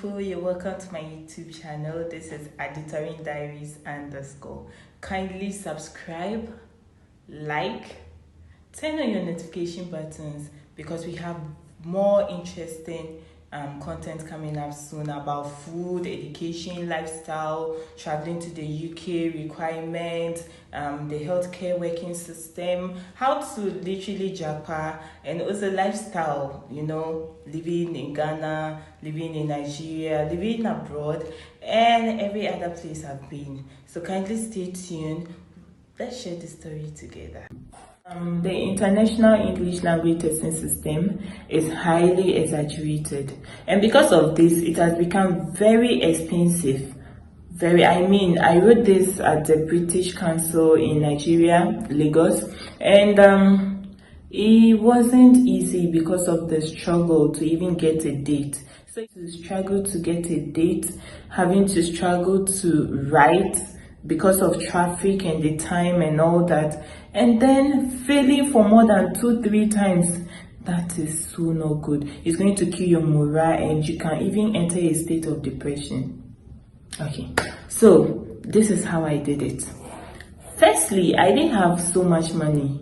people, you're welcome to my YouTube channel. This is Aditoring Diaries _. Kindly subscribe, like, turn on your notification buttons because we have more interesting content coming up soon about food, education, lifestyle, traveling to the UK, requirements, the healthcare working system, how to literally japa, and also lifestyle, living in Ghana, living in Nigeria, living abroad, and every other place I've been. So kindly stay tuned. Let's share the story together. The International English Language Testing System is highly exaggerated, and because of this, it has become very expensive. I wrote this at the British Council in Nigeria, Lagos, and it wasn't easy because of the struggle to even get a date. So to struggle to get a date, having to struggle to write because of traffic and the time and all that, and then failing for more than 2-3 times, that is so not good. It's going to kill your morale and you can even enter a state of depression. Okay, so this is how I did it. Firstly, I didn't have so much money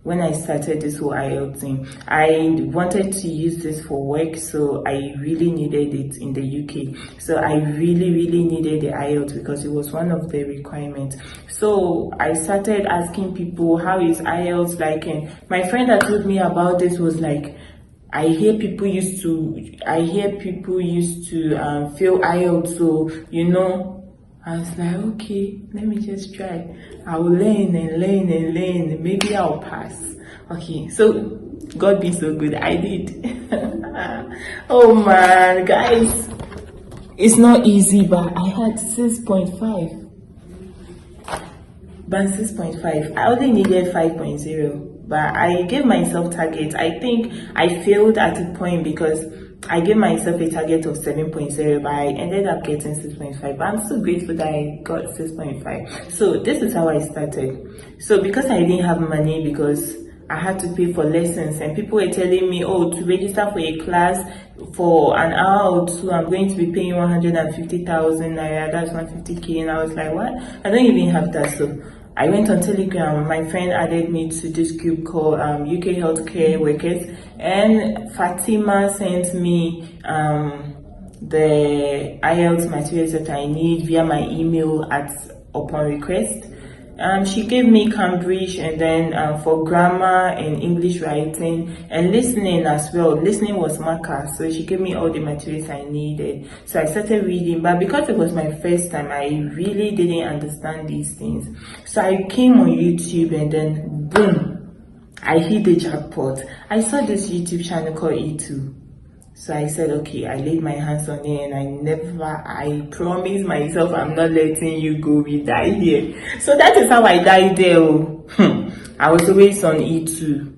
when I started this whole IELTS thing. I wanted to use this for work, so I really needed it in the UK. So I really needed the IELTS because it was one of the requirements. So I started asking people, how is IELTS like? And my friend that told me about this was like, I hear people used to fail IELTS, so I was like, okay, let me just try. I will learn and learn. Maybe I'll pass. Okay, so God be so good. I did. Oh man, guys, it's not easy, but I had 6.5. But 6.5. I only needed 5.0, but I gave myself target. I think I failed at a point because I gave myself a target of 7.0, but I ended up getting 6.5. But I'm so grateful that I got 6.5. So this is how I started. So because I didn't have money, because I had to pay for lessons, and people were telling me, oh, to register for a class for an hour or two, I'm going to be paying 150,000 naira. That's 150k, and I was like, what? I don't even have that. So I went on Telegram. My friend added me to this group called UK Healthcare Workers, and Fatima sent me the IELTS materials that I need via my email upon request. She gave me Cambridge, and then for grammar and English writing and listening as well. Listening was marker, so she gave me all the materials I needed. So I started reading, but because it was my first time, I really didn't understand these things. So I came on YouTube, and then boom, I hit the jackpot. I saw this YouTube channel called E2. So I said, okay, I laid my hands on it, and I promised myself I'm not letting you go, we die here. So that is how I died there. I was always on E2.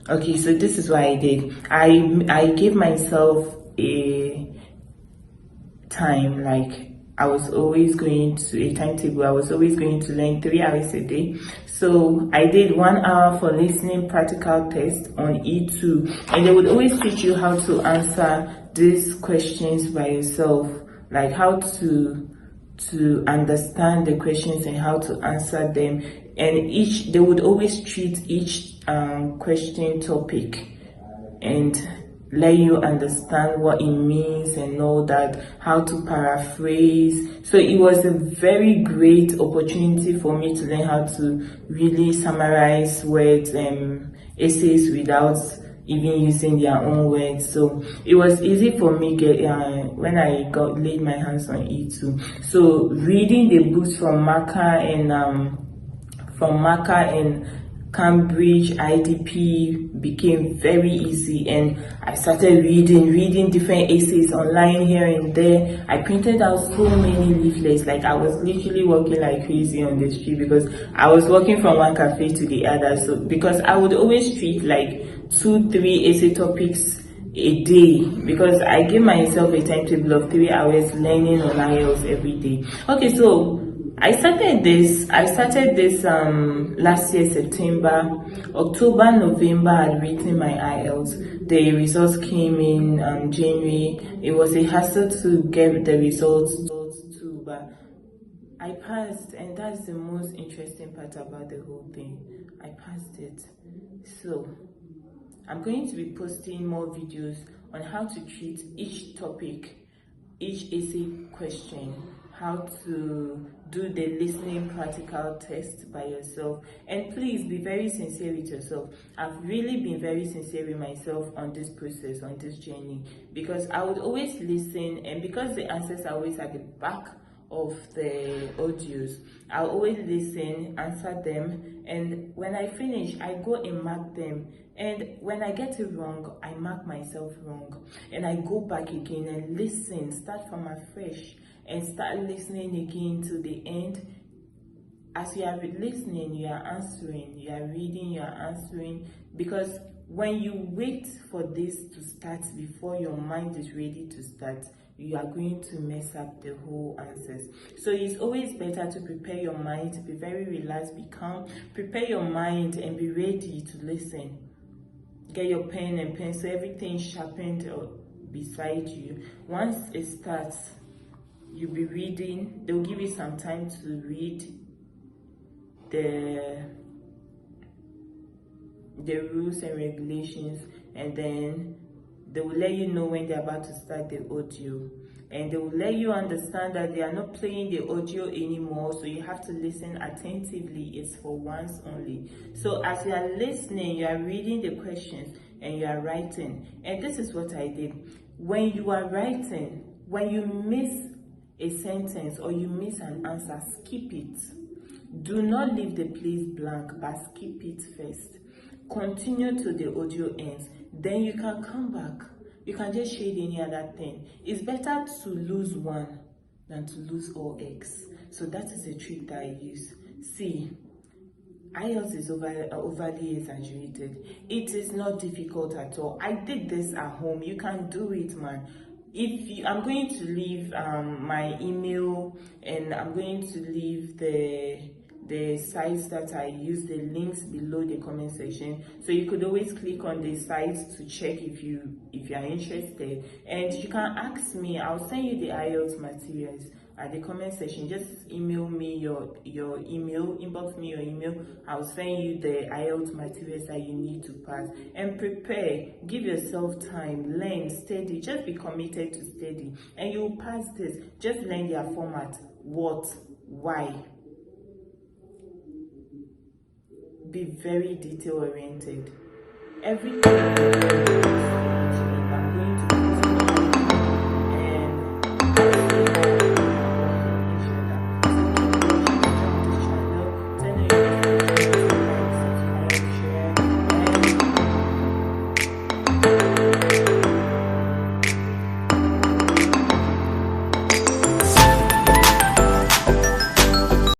Okay, so this is what I did. I gave myself a time, like I was always going to a timetable. I was always going to learn 3 hours a day. So I did 1 hour for listening practical test on E2, and they would always teach you how to answer these questions by yourself, like how to understand the questions and how to answer them. And they would always treat each question topic and let you understand what it means and all that, how to paraphrase. So it was a very great opportunity for me to learn how to really summarize words and essays without even using their own words. So it was easy for me when I laid my hands on E2. So reading the books from Marker and Cambridge IDP became very easy, and I started reading different essays online here and there. I printed out so many leaflets, like I was literally walking like crazy on the street because I was walking from one cafe to the other. So because I would always treat like 2-3 essay topics a day, because I gave myself a timetable of 3 hours learning on IELTS every day. Okay, so I started this last year September. October, November I had written my IELTS. The results came in January. It was a hassle to get the results too, but I passed, and that's the most interesting part about the whole thing. I passed it. So I'm going to be posting more videos on how to treat each topic, each essay question, how to do the listening practical test by yourself. And please be very sincere with yourself. I've really been very sincere with myself on this process, on this journey, because I would always listen, and because the answers are always at the back of the audios, I'll always listen, answer them, and when I finish I go and mark them, and when I get it wrong I mark myself wrong, and I go back again and listen, start from afresh and start listening again to the end. As you are listening, you are answering, you are reading, you are answering, because when you wait for this to start before your mind is ready to start, you are going to mess up the whole answers. So it's always better to prepare your mind, be very relaxed, be calm, prepare your mind and be ready to listen. Get your pen and pencil, everything sharpened beside you. Once it starts, you'll be reading. They'll give you some time to read the rules and regulations, and then they will let you know when they're about to start the audio, and they will let you understand that they are not playing the audio anymore, so you have to listen attentively. It's for once only. So as you are listening, you are reading the questions and you are writing. And this is what I did. When you are writing, when you miss a sentence or you miss an answer, skip it. Do not leave the place blank, but skip it first. Continue till the audio ends. Then you can come back. You can just shade any other thing. It's better to lose one than to lose all eggs. So that is a trick that I use. See, IELTS is overly exaggerated. It is not difficult at all. I did this at home. You can do it, man. I'm going to leave my email, and I'm going to leave the sites that I use, the links below the comment section, so you could always click on the sites to check if you are interested, and you can ask me. I'll send you the IELTS materials at the comment section. Just email me your email, inbox me your email. I'll send you the IELTS materials that you need to pass, and prepare. Give yourself time, learn, study. Just be committed to study and you'll pass this. Just learn their format, what, why. Be very detail oriented. Everything